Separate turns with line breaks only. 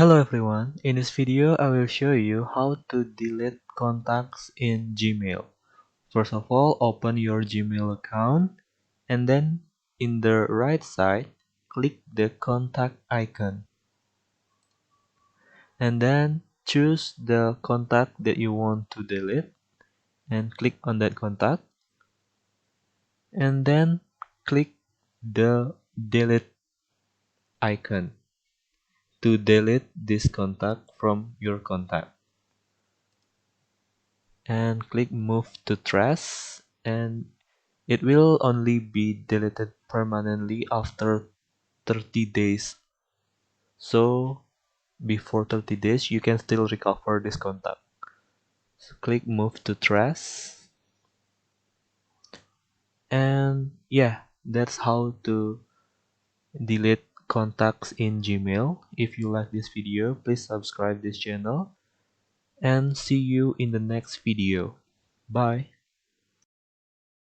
Hello everyone, in this video I will show you how to delete contacts in Gmail. First of all, open your Gmail account and then in the right side, click the contact icon. And then choose the contact that you want to delete and click on that contact. And then click the delete icon to delete this contact from your contact. And click move to trash, and it will only be deleted permanently after 30 days. So before 30 days you can still recover this contact. So click move to trash, and yeah, that's how to delete contacts in Gmail. If you like this video, please subscribe this channel and see you in the next video. Bye.